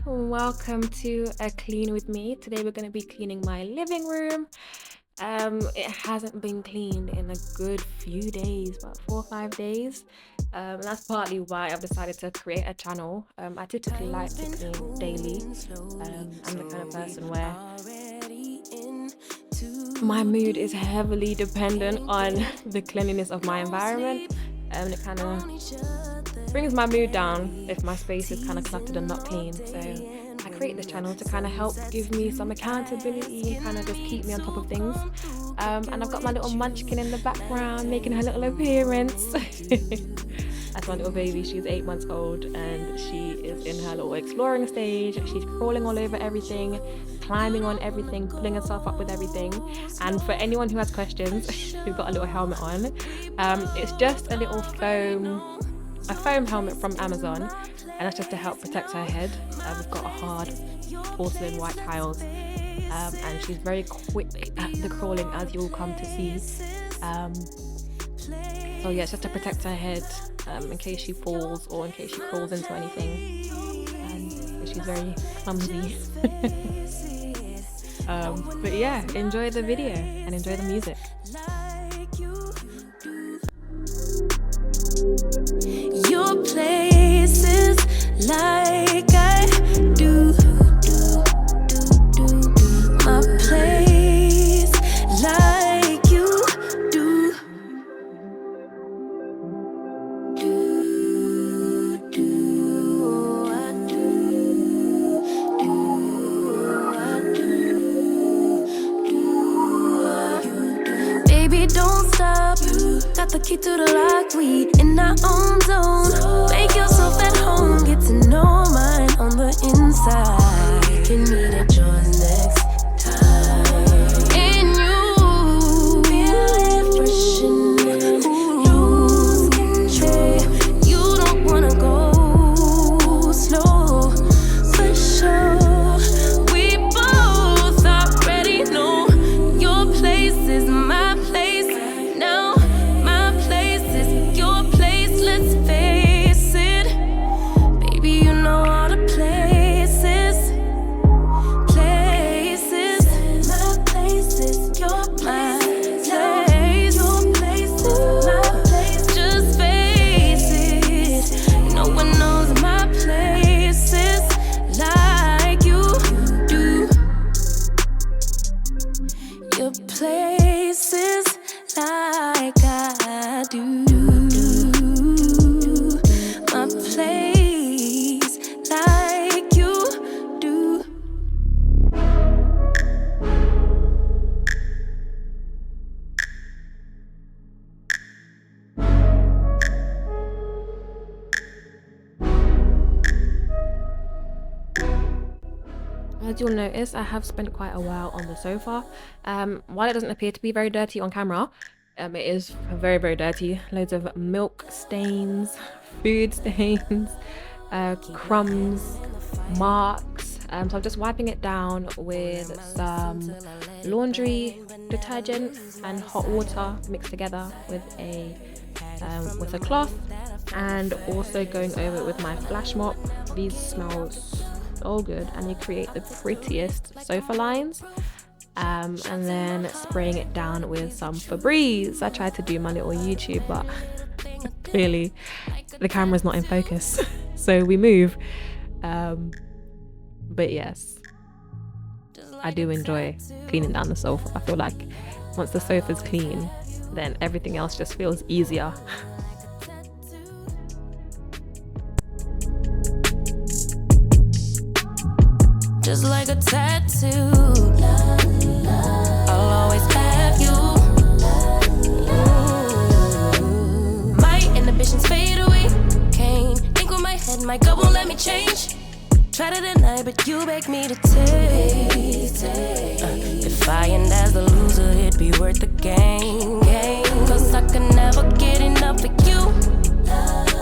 welcome to a clean with me. Today we're going to be cleaning my living room. It hasn't been cleaned in a good few days, about 4 or 5 days. And that's partly why I've decided to create a channel. I typically like to clean daily. I'm the kind of person where my mood is heavily dependent on the cleanliness of my environment. It kind of brings my mood down if my space is kind of cluttered and not clean. So I create this channel to kind of help give me some accountability, kind of just keep me on top of things. And I've got my little munchkin in the background making her little appearance. That's my little baby. She's 8 months old and she is in her little exploring stage. She's crawling all over everything, climbing on everything, pulling herself up with everything. And for anyone who has questions, we've got a little helmet on. It's just a little foam helmet from Amazon, and that's just to help protect her head. We've got hard porcelain white tiles, and she's very quick at the crawling, as you'll come to see. So yeah, it's just to protect her head in case she falls or in case she crawls into anything. So she's very clumsy. But yeah, enjoy the video and enjoy the music. Your places like I do. My place like you do. Baby, don't stop. Got the key to the lock, we in our own zone. Make yourself at home, get to know mine on the inside. Can meet at yours next time. And you feel refreshing, lose control. You don't wanna go slow, for sure. We both already know your place is my place now. Places like I do. My place like you do. As you'll notice, I have spent quite a while on the sofa. While it doesn't appear to be very dirty on camera, it is very, very dirty. Loads of milk stains, food stains, crumbs, marks. So I'm just wiping it down with some laundry detergent and hot water mixed together with a cloth, and also going over it with my flash mop. These smell so good, and they create the prettiest sofa lines. And then spraying it down with some Febreze. I tried to do my little YouTube, but clearly the camera's not in focus, so we move. But yes, I do enjoy cleaning down the sofa. I feel like once the sofa's clean, then everything else just feels easier. Just like a tattoo, I'll always have you. My inhibitions fade away. Can't think with my head, my gut won't let me change. Try to deny, but you beg me to take. If I end as the loser, it'd be worth the game. Cause I can never get enough of you.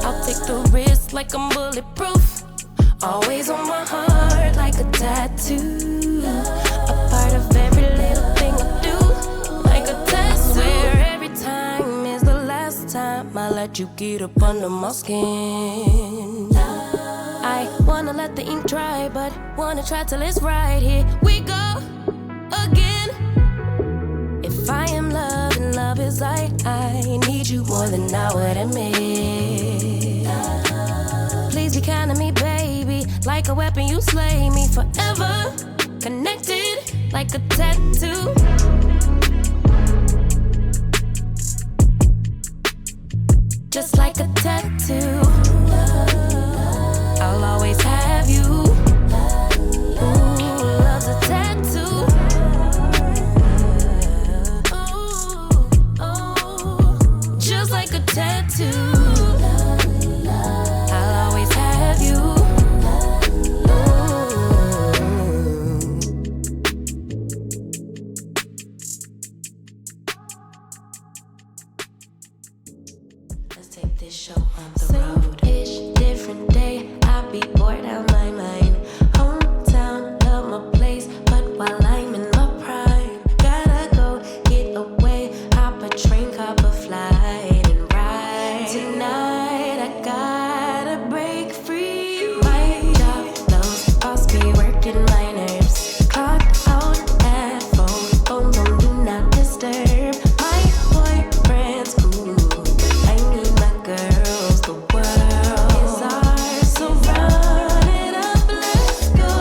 I'll take the risk like I'm bulletproof. Always on my heart like a tattoo. A part of every little thing I do, like a tattoo. I swear every time is the last time I let you get up under my skin. I Wanna let the ink dry, but wanna try till it's right. Here we go again. If I am love and love is light, I need you more than I would admit. Please be kind to me, baby. Like a weapon, you slay me forever. Connected like a tattoo. Just like a tattoo. I'll always have you. Ooh, love's a tattoo. Ooh, just like a tattoo. I'll always have you. Let's take this show on the road. Same-ish, different day. I'll be bored out my mind. Hometown, love my place, but while I'm in my prime, gotta go get away. Hop a train, cop a flight, and ride. Tonight I gotta break free. My job, those boss be working my nerves. Clock out at 4. Phone don't do not disturb. My boyfriend's cool. I need my girls. The world is ours, so run it up. Let's go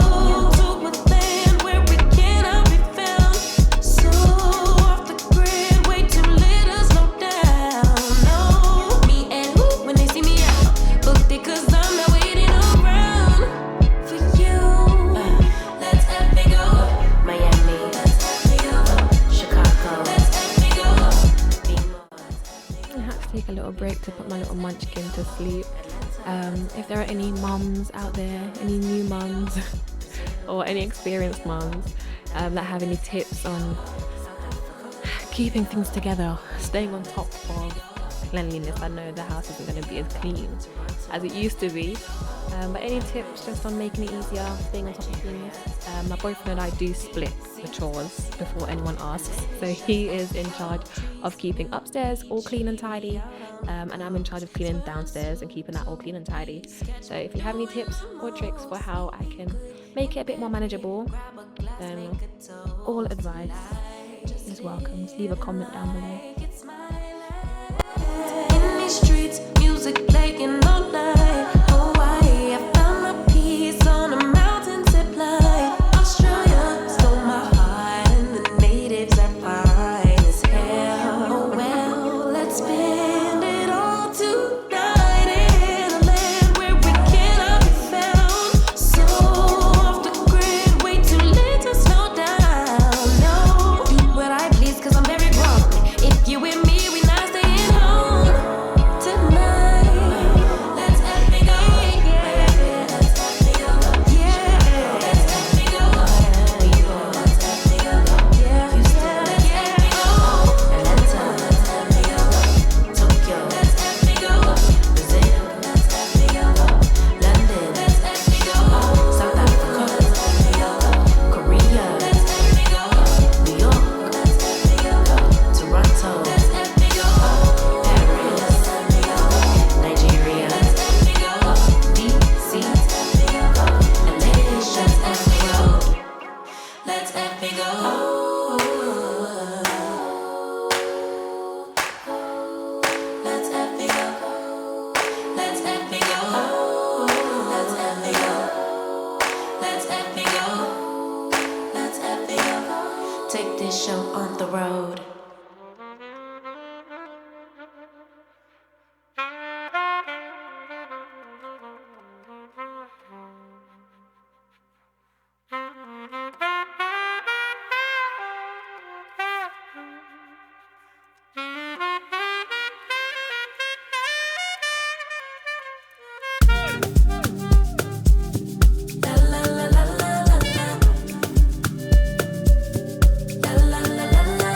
to a land where we cannot be found. So off the grid, way too little, slow down. No, me and who when they see me out. Booked it 'cause I'm not waiting around for you. Let's have me go. Miami. Let's have me go. Chicago. Let's have me go. I had to take a little break to put my little munchkin to sleep. If there are any mums out there, any new mums or any experienced mums that have any tips on keeping things together, staying on top of cleanliness. I know the house isn't going to be as clean as it used to be, but any tips just on making it easier, staying on top of things? My boyfriend and I do split the chores before anyone asks, so he is in charge of keeping upstairs all clean and tidy, and I'm in charge of cleaning downstairs and keeping that all clean and tidy. So if you have any tips or tricks for how I can make it a bit more manageable, then all advice is welcome. Leave a comment down below. In these streets, music playing all night. Hawaii, I found my peace on a mountain zip line. Australia stole my heart, and the natives are fine as hell. Oh well, let's spend it all tonight in a land where we cannot be found. So off the grid, way too late to slow down. No, do what I please 'cause I'm very grown. If you with me, we not staying home tonight. Let's have me go. Yeah. Let's have me go. Yeah. Let's have me go. Let's have me go. Yeah. Houston. Let's have me go. Atlanta. Let's have me go. Tokyo. Let's have me go. Brazil. Let's have me go. London. Let's have me go. South Africa. Let's have me go. Korea. Let's have me go. New York. Let's have me go. Toronto. Let's have me go. Paris. Let's have me go. Nigeria. Let's have me go. DC. Let's have me go. LA. Let's have me go. Let's have me go. Let's have me go. Let's have me go. Let's have me go. Let's have me go. Let's have me go. Take this show on the road. La la la la la la la. La la la la la.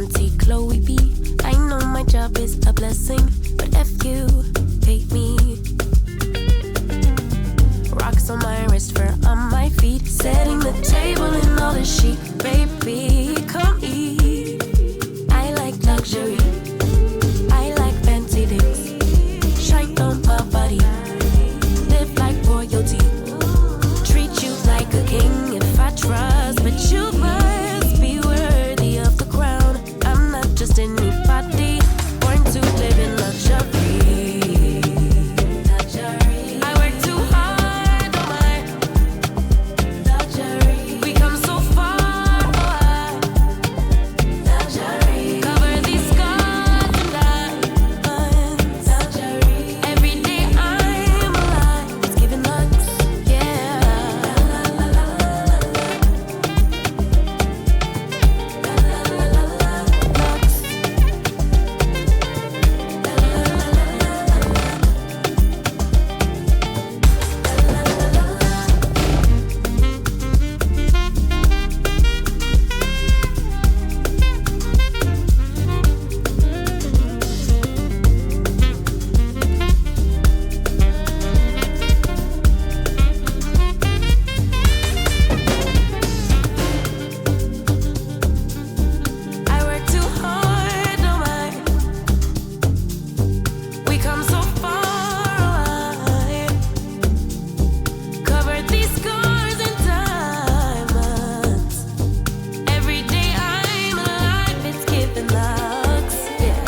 boutique Chloe B. I know my job is a blessing, but F you, hate me. Rocks on my wrist, fur on my feet, setting the table in all the chic. Baby, come eat. I like luxury, I like fancy things. Shine on my body, live like royalty. Treat you like a king if I trust, but you must be worthy of the crown. I'm not just anybody, born to live in luxury. I work too hard, oh my. We come so far, oh I. Cover these scars and diamonds. Every day I'm alive, it's giving lux, yeah. I work too hard, oh my. We come so far, oh I. Cover these scars and diamonds. Every day I'm alive, it's giving lux, yeah.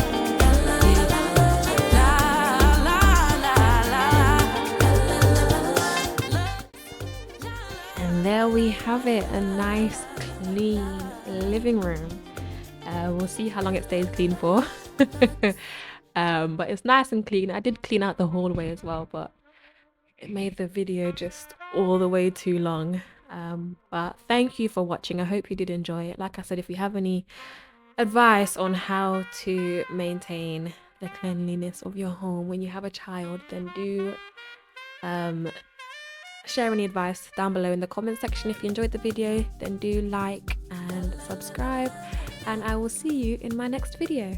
La la la. And there we have it, a nice clean living room. We'll see how long it stays clean for. But it's nice and clean. I did clean out the hallway as well, but it made the video just all the way too long. But thank you for watching. I hope you did enjoy it. Like I said, if you have any advice on how to maintain the cleanliness of your home when you have a child, then do share any advice down below in the comment section. If you enjoyed the video, then do like and subscribe, and I will see you in my next video.